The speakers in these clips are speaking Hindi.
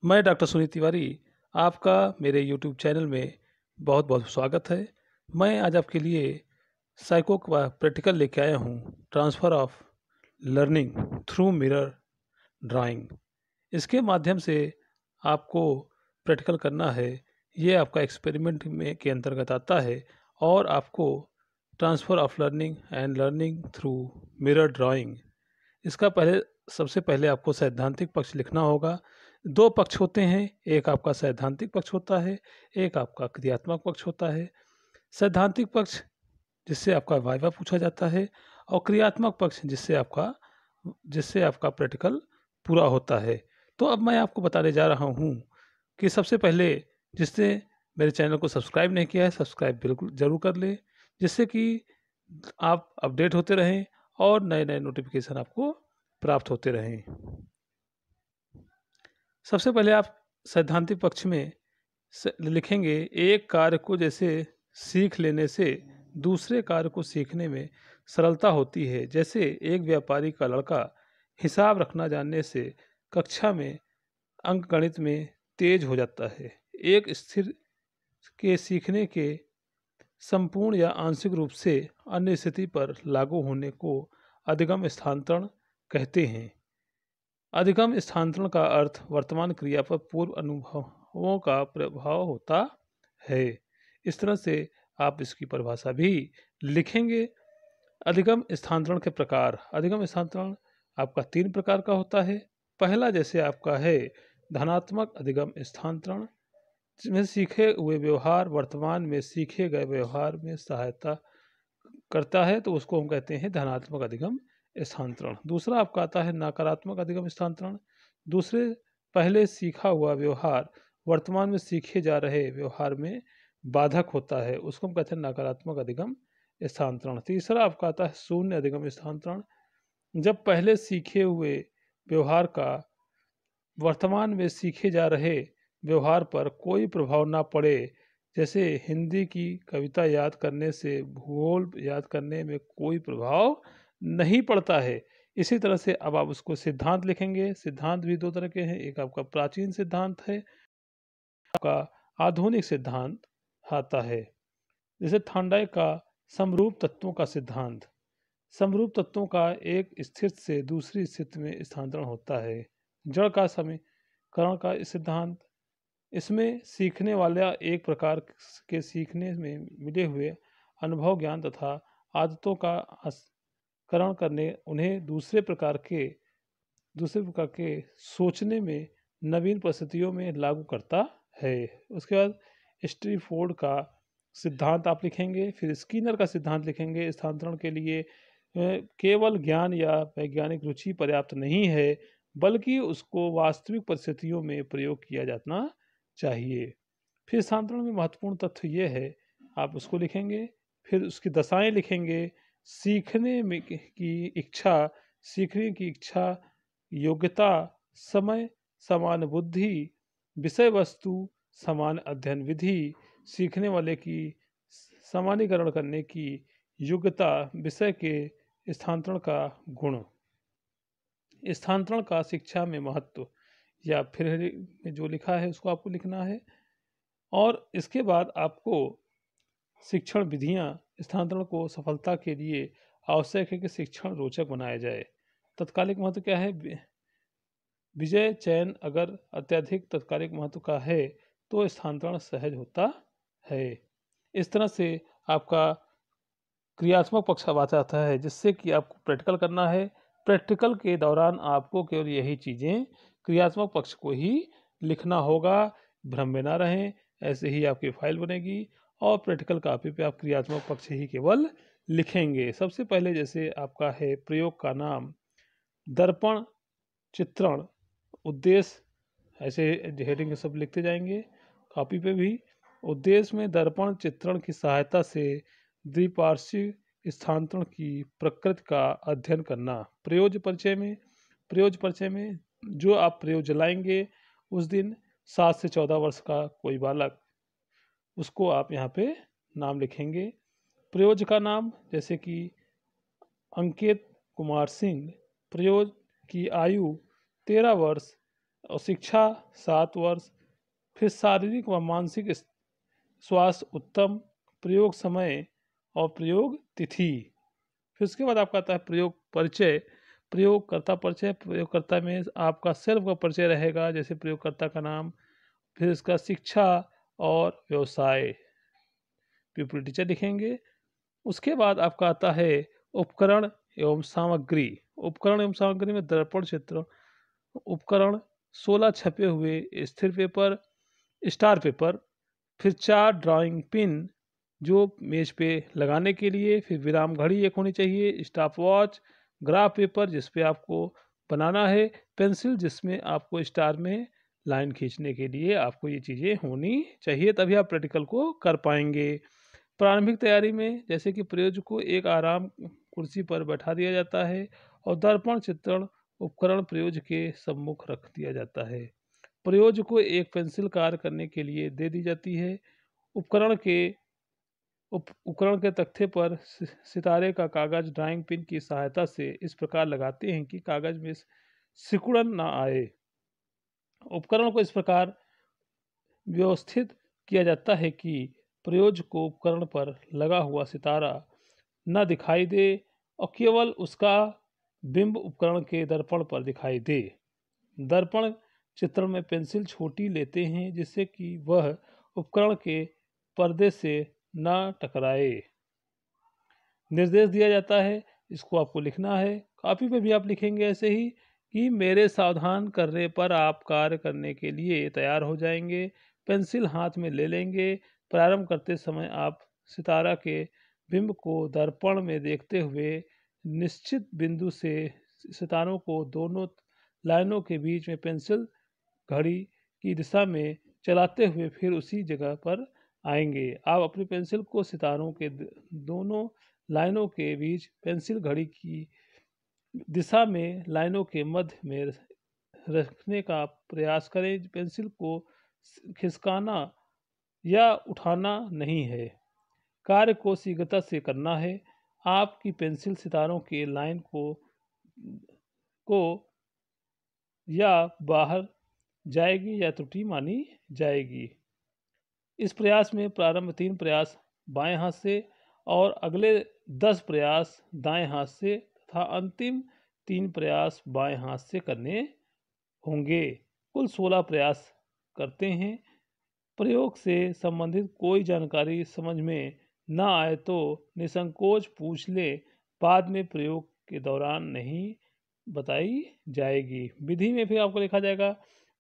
मैं डॉक्टर सुनील तिवारी, आपका मेरे यूट्यूब चैनल में बहुत बहुत स्वागत है। मैं आज आपके लिए साइको का प्रैक्टिकल लेके आया हूँ, transfer of learning through mirror drawing. इसके माध्यम से आपको प्रैक्टिकल करना है। ये आपका एक्सपेरिमेंट में के अंतर्गत आता है और आपको transfer of learning and learning through mirror drawing, इसका सबसे पहले आपको सैद्धांतिक पक्ष लिखना होगा। 2 पक्ष होते हैं, एक आपका सैद्धांतिक पक्ष होता है, एक आपका क्रियात्मक पक्ष होता है। सैद्धांतिक पक्ष जिससे आपका वाइवा पूछा जाता है और क्रियात्मक पक्ष जिससे आपका प्रैक्टिकल पूरा होता है। तो अब मैं आपको बताने जा रहा हूँ कि सबसे पहले जिसने मेरे चैनल को सब्सक्राइब नहीं किया है, सब्सक्राइब बिल्कुल ज़रूर कर लें, जिससे कि आप अपडेट होते रहें और नए-नए नोटिफ़िकेशन आपको प्राप्त होते रहें। सबसे पहले आप सैद्धांतिक पक्ष में लिखेंगे, एक कार्य को जैसे सीख लेने से दूसरे कार्य को सीखने में सरलता होती है। जैसे एक व्यापारी का लड़का हिसाब रखना जानने से कक्षा में अंकगणित में तेज हो जाता है। एक स्थिर के सीखने के संपूर्ण या आंशिक रूप से अन्य स्थिति पर लागू होने को अधिगम स्थानांतरण कहते हैं। अधिगम स्थानांतरण का अर्थ वर्तमान क्रिया पर पूर्व अनुभवों का प्रभाव होता है। इस तरह से आप इसकी परिभाषा भी लिखेंगे। अधिगम स्थानांतरण के प्रकार। अधिगम स्थानांतरण आपका 3 प्रकार का होता है। पहला जैसे आपका है धनात्मक अधिगम स्थानांतरण, जिसमें सीखे हुए व्यवहार वर्तमान में सीखे गए व्यवहार में सहायता करता है, तो उसको हम कहते हैं धनात्मक अधिगम स्थानांतरण। दूसरा आपका आता है नकारात्मक अधिगम स्थानांतरण। दूसरे पहले सीखा हुआ व्यवहार वर्तमान में सीखे जा रहे व्यवहार में बाधक होता है, उसको हम कहते हैं नकारात्मक अधिगम स्थानांतरण। तीसरा आपका आता है शून्य अधिगम स्थानांतरण। जब पहले सीखे हुए व्यवहार का वर्तमान में सीखे जा रहे व्यवहार पर कोई प्रभाव ना पड़े, जैसे हिंदी की कविता याद करने से भूगोल याद करने में कोई प्रभाव नहीं पड़ता है। इसी तरह से अब आप उसको सिद्धांत लिखेंगे। सिद्धांत भी 2 तरह के हैं, एक आपका प्राचीन सिद्धांत है, आपका आधुनिक सिद्धांत आता है। जैसे थॉर्नडाइक का समरूप तत्वों का सिद्धांत। समरूप तत्वों का एक स्थिति से दूसरी स्थिति में स्थानांतरण होता है। जड़ का समीकरण का सिद्धांत। इसमें सीखने वाला एक प्रकार के सीखने में मिले हुए अनुभव, ज्ञान तथा आदतों का करण करने उन्हें दूसरे प्रकार के सोचने में नवीन परिस्थितियों में लागू करता है। उसके बाद स्टैनफोर्ड का सिद्धांत आप लिखेंगे। फिर स्किनर का सिद्धांत लिखेंगे। स्थानांतरण के लिए केवल ज्ञान या वैज्ञानिक रुचि पर्याप्त नहीं है, बल्कि उसको वास्तविक परिस्थितियों में प्रयोग किया जाना चाहिए। फिर स्थानांतरण में महत्वपूर्ण तथ्य ये है, आप उसको लिखेंगे। फिर उसकी दशाएं लिखेंगे। सीखने की इच्छा, योग्यता, समय, समान बुद्धि, विषय वस्तु, समान अध्ययन विधि, सीखने वाले की सामान्यीकरण करने की योग्यता, विषय के स्थानांतरण का गुण, स्थानांतरण का शिक्षा में महत्व, या फिर में जो लिखा है उसको आपको लिखना है। और इसके बाद आपको शिक्षण विधियां, स्थानांतरण को सफलता के लिए आवश्यक है कि शिक्षण रोचक बनाया जाए। तत्कालिक महत्व क्या है? विजय चयन अगर अत्यधिक तत्कालिक महत्व का है तो स्थानांतरण सहज होता है। इस तरह से आपका क्रियात्मक पक्ष अब आ जाता है, जिससे कि आपको प्रैक्टिकल करना है। प्रैक्टिकल के दौरान आपको केवल यही चीज़ें क्रियात्मक पक्ष को ही लिखना होगा। भ्रम में ना रहें, ऐसे ही आपकी फाइल बनेगी और प्रैक्टिकल कॉपी पे आप क्रियात्मक पक्ष ही केवल लिखेंगे। सबसे पहले जैसे आपका है प्रयोग का नाम, दर्पण, चित्रण, उद्देश्य, ऐसे हेडिंग सब लिखते जाएंगे कॉपी पे भी। उद्देश्य में दर्पण चित्रण की सहायता से द्विपार्श्विक स्थानांतरण की प्रकृति का अध्ययन करना। प्रयोज्य परिचय में जो आप प्रयोग जलाएंगे उस दिन 7 से 14 वर्ष का कोई बालक, उसको आप यहाँ पे नाम लिखेंगे। प्रयोज्य का नाम जैसे कि अंकित कुमार सिंह, प्रयोज्य की आयु 13 वर्ष, और शिक्षा 7 वर्ष, फिर शारीरिक व मानसिक स्वास्थ्य उत्तम, प्रयोग समय और प्रयोग तिथि। फिर उसके बाद आपका आता है प्रयोग परिचय। प्रयोगकर्ता परिचय, प्रयोगकर्ता में आपका सेल्फ का परिचय रहेगा, जैसे प्रयोगकर्ता का नाम, फिर इसका शिक्षा और व्यवसाय, पीपल टीचर लिखेंगे। उसके बाद आपका आता है उपकरण एवं सामग्री। उपकरण एवं सामग्री में दर्पण चित्र उपकरण, 16 छपे हुए स्थिर पेपर, स्टार पेपर, फिर 4 ड्राइंग पिन जो मेज पे लगाने के लिए, फिर विराम घड़ी एक होनी चाहिए, स्टॉप वॉच, ग्राफ पेपर जिस पे आपको बनाना है, पेंसिल जिसमें आपको स्टार में लाइन खींचने के लिए आपको ये चीज़ें होनी चाहिए, तभी आप प्रैक्टिकल को कर पाएंगे। प्रारंभिक तैयारी में जैसे कि प्रयोज्य को एक आराम कुर्सी पर बैठा दिया जाता है और दर्पण चित्रण उपकरण प्रयोज्य के सम्मुख रख दिया जाता है। प्रयोज्य को एक पेंसिल कार्य करने के लिए दे दी जाती है। उपकरण के तख्ते पर सितारे का कागज ड्राइंग पिन की सहायता से इस प्रकार लगाते हैं कि कागज में सिकुड़न ना आए। उपकरण को इस प्रकार व्यवस्थित किया जाता है कि प्रयोज्य को उपकरण पर लगा हुआ सितारा न दिखाई दे और केवल उसका बिंब उपकरण के दर्पण पर दिखाई दे। दर्पण चित्रण में पेंसिल छोटी लेते हैं जिससे कि वह उपकरण के पर्दे से न टकराए। निर्देश दिया जाता है, इसको आपको लिखना है, कापी पे भी आप लिखेंगे ऐसे ही कि मेरे सावधान करने पर आप कार्य करने के लिए तैयार हो जाएंगे। पेंसिल हाथ में ले लेंगे। प्रारंभ करते समय आप सितारा के बिंब को दर्पण में देखते हुए निश्चित बिंदु से सितारों को दोनों लाइनों के बीच में पेंसिल घड़ी की दिशा में चलाते हुए फिर उसी जगह पर आएंगे। आप अपनी पेंसिल को सितारों के दोनों लाइनों के बीच पेंसिल घड़ी की दिशा में लाइनों के मध्य में रखने का प्रयास करें। पेंसिल को खिसकाना या उठाना नहीं है, कार्य को शीघ्रता से करना है। आपकी पेंसिल सितारों के लाइन को या बाहर जाएगी या त्रुटि मानी जाएगी। इस प्रयास में प्रारंभ 3 प्रयास बाएं हाथ से और अगले 10 प्रयास दाएं हाथ से तथा अंतिम 3 प्रयास बाएं हाथ से करने होंगे। कुल 16 प्रयास करते हैं। प्रयोग से संबंधित कोई जानकारी समझ में न आए तो निसंकोच पूछ ले, बाद में प्रयोग के दौरान नहीं बताई जाएगी। विधि में फिर आपको लिखा जाएगा,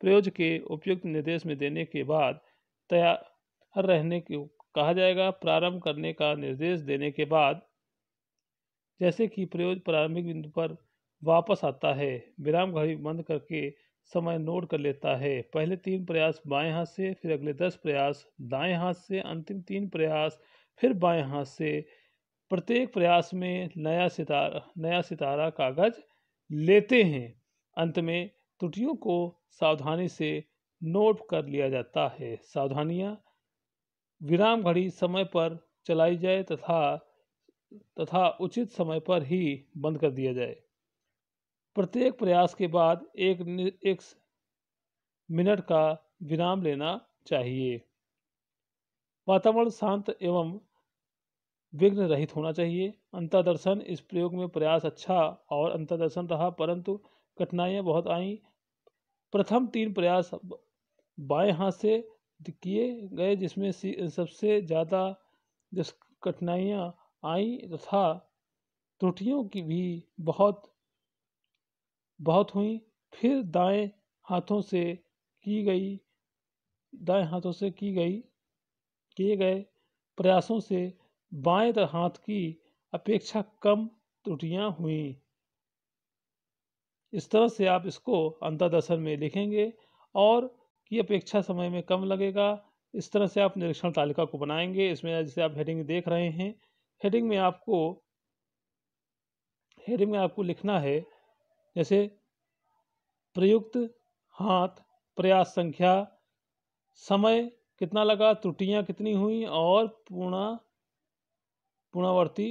प्रयोज्य के उपयुक्त निर्देश में देने के बाद तैयार रहने को कहा जाएगा। प्रारंभ करने का निर्देश देने के बाद जैसे कि प्रयोज्य प्रारंभिक बिंदु पर वापस आता है, विराम घड़ी बंद करके समय नोट कर लेता है। पहले 3 प्रयास बाएं हाथ से, फिर अगले 10 प्रयास दाएं हाथ से, अंतिम 3 प्रयास फिर बाएं हाथ से। प्रत्येक प्रयास में नया सितारा कागज लेते हैं। अंत में त्रुटियों को सावधानी से नोट कर लिया जाता है। सावधानियां, विराम घड़ी समय पर चलाई जाए तथा उचित समय पर ही बंद कर दिया जाए। प्रत्येक प्रयास के बाद एक मिनट का विराम लेना चाहिए। वातावरण शांत एवं विघ्न रहित होना चाहिए। अंतर्दर्शन, इस प्रयोग में प्रयास अच्छा और अंतर्दर्शन रहा परंतु कठिनाइयाँ बहुत आईं। प्रथम 3 प्रयास बाएं हाथ से किए गए जिसमें सबसे ज़्यादा कठिनाइयाँ आई तथा त्रुटियों की भी बहुत हुई। फिर दाएं हाथों से किए गए प्रयासों से बाएं हाथ की अपेक्षा कम त्रुटियां हुई। इस तरह से आप इसको अंतर्दर्शन में लिखेंगे और की अपेक्षा समय में कम लगेगा। इस तरह से आप निरीक्षण तालिका को बनाएंगे। इसमें जैसे आप हेडिंग देख रहे हैं, हेडिंग में आपको लिखना है जैसे प्रयुक्त हाथ, प्रयास संख्या, समय कितना लगा, त्रुटियां कितनी हुई और पुनरावर्ती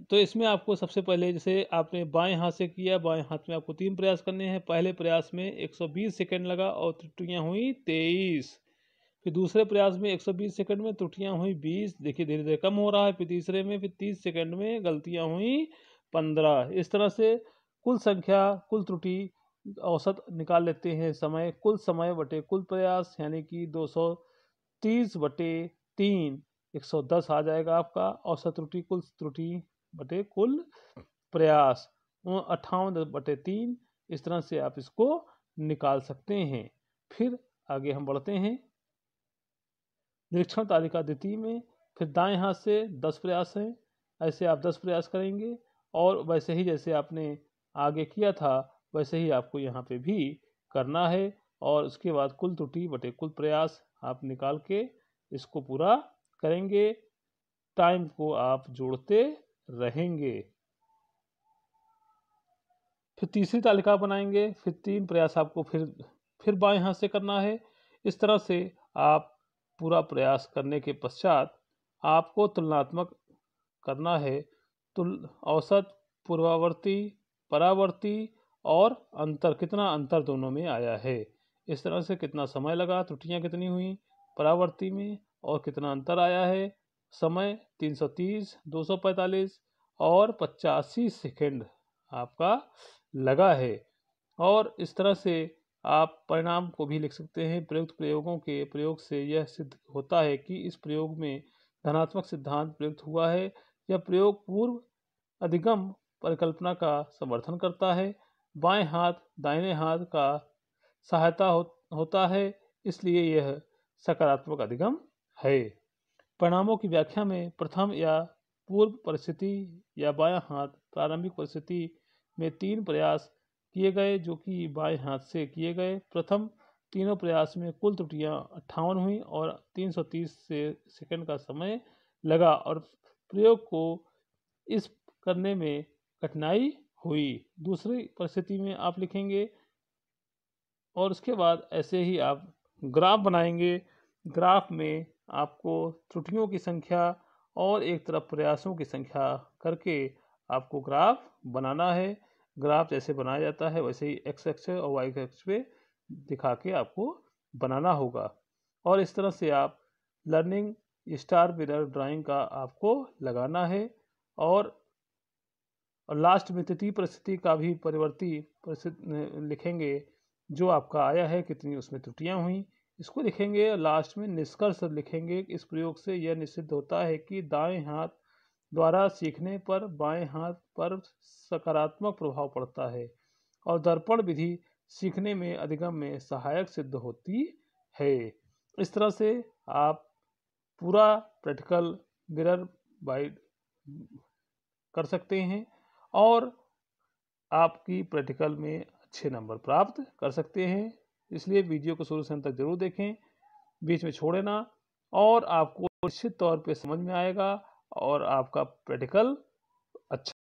तो इसमें आपको सबसे पहले जैसे आपने बाएं हाथ से किया, बाएं हाथ में आपको 3 प्रयास करने हैं। पहले प्रयास में 120 सेकंड लगा और त्रुटियां हुई 23। फिर दूसरे प्रयास में 120 सेकंड में त्रुटियां हुई 20, देखिए धीरे धीरे कम हो रहा है। फिर तीसरे में फिर 30 सेकंड में गलतियां हुई 15। इस तरह से कुल संख्या, कुल त्रुटि औसत निकाल लेते हैं। समय, कुल समय बटे कुल प्रयास, यानी कि 230 बटे 3 110 आ जाएगा आपका। औसत त्रुटि, कुल त्रुटि बटे कुल प्रयास 58 बटे 3। इस तरह से आप इसको निकाल सकते हैं। फिर आगे हम बढ़ते हैं निरीक्षण तालिका द्वितीय में। फिर दाएं हाथ से 10 प्रयास हैं, ऐसे आप 10 प्रयास करेंगे और वैसे ही जैसे आपने आगे किया था वैसे ही आपको यहाँ पे भी करना है। और उसके बाद कुल त्रुटि बटे कुल प्रयास आप निकाल के इसको पूरा करेंगे। टाइम को आप जोड़ते रहेंगे। फिर तीसरी तालिका बनाएंगे। फिर 3 प्रयास आपको फिर बाएं हाथ से करना है। इस तरह से आप पूरा प्रयास करने के पश्चात आपको तुलनात्मक करना है। औसत, पूर्वावर्ती, परावर्ती और अंतर, कितना अंतर दोनों में आया है। इस तरह से कितना समय लगा, त्रुटियां कितनी हुई परावर्ती में और कितना अंतर आया है। समय 330, 245 और 85 सेकंड आपका लगा है। और इस तरह से आप परिणाम को भी लिख सकते हैं। प्रयुक्त प्रयोगों के प्रयोग से यह सिद्ध होता है कि इस प्रयोग में धनात्मक सिद्धांत प्रयुक्त हुआ है। यह प्रयोग पूर्व अधिगम परिकल्पना का समर्थन करता है। बाएं हाथ दाहिने हाथ का सहायता होता है, इसलिए यह सकारात्मक अधिगम है। परिणामों की व्याख्या में प्रथम या पूर्व परिस्थिति या बायां हाथ प्रारंभिक परिस्थिति में 3 प्रयास किए गए जो कि बाएं हाथ से किए गए। प्रथम तीनों प्रयास में कुल त्रुटियां 58 हुई और 330 सेकंड का समय लगा और प्रयोग को इस करने में कठिनाई हुई। दूसरी परिस्थिति में आप लिखेंगे और उसके बाद ऐसे ही आप ग्राफ बनाएंगे। ग्राफ में आपको त्रुटियों की संख्या और एक तरफ प्रयासों की संख्या करके आपको ग्राफ बनाना है। ग्राफ जैसे बनाया जाता है वैसे ही एक्स एक्स और वाई एक्स पे दिखा के आपको बनाना होगा। और इस तरह से आप लर्निंग स्टार मिरर ड्राइंग का आपको लगाना है। और लास्ट में तृतीय परिस्थिति का भी परिवर्ती परिस्थिति लिखेंगे, जो आपका आया है कितनी उसमें त्रुटियां हुई इसको लिखेंगे। और लास्ट में निष्कर्ष लिखेंगे। इस प्रयोग से यह निश्चित होता है कि दाएं हाथ द्वारा सीखने पर बाएं हाथ पर सकारात्मक प्रभाव पड़ता है और दर्पण विधि सीखने में अधिगम में सहायक सिद्ध होती है। इस तरह से आप पूरा प्रैक्टिकल मिरर बाइट कर सकते हैं और आपकी प्रैक्टिकल में अच्छे नंबर प्राप्त कर सकते हैं। इसलिए वीडियो को शुरू से अंत तक जरूर देखें, बीच में छोड़े ना, और आपको निश्चित तौर पे समझ में आएगा और आपका प्रैक्टिकल अच्छा